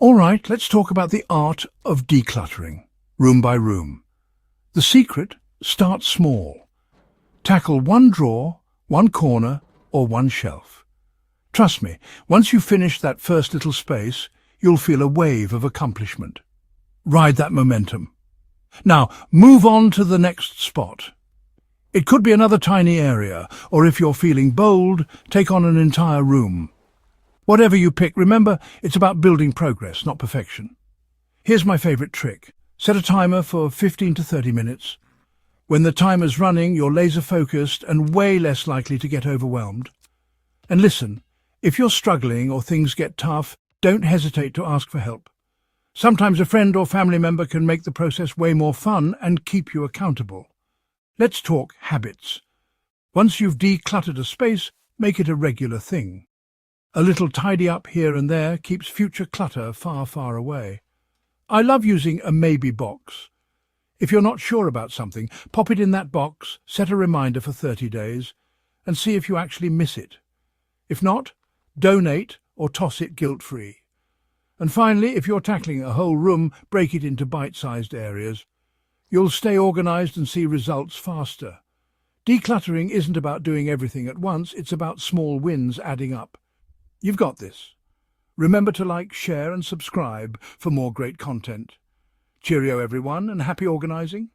All right, let's talk about the art of decluttering, room by room. The secret: start small. Tackle one drawer, one corner, or one shelf. Trust me, once you finish that first little space, you'll feel a wave of accomplishment. Ride that momentum. Now, move on to the next spot. It could be another tiny area, or if you're feeling bold, take on an entire room. Whatever you pick, remember, it's about building progress, not perfection. Here's my favorite trick. Set a timer for 15 to 30 minutes. When the timer's running, you're laser-focused and way less likely to get overwhelmed. And listen, if you're struggling or things get tough, don't hesitate to ask for help. Sometimes a friend or family member can make the process way more fun and keep you accountable. Let's talk habits. Once you've decluttered a space, make it a regular thing. A little tidy up here and there keeps future clutter far, far away. I love using a maybe box. If you're not sure about something, pop it in that box, set a reminder for 30 days, and see if you actually miss it. If not, donate or toss it guilt-free. And finally, if you're tackling a whole room, break it into bite-sized areas. You'll stay organized and see results faster. Decluttering isn't about doing everything at once, it's about small wins adding up. You've got this. Remember to like, share and subscribe for more great content. Cheerio everyone, and happy organizing.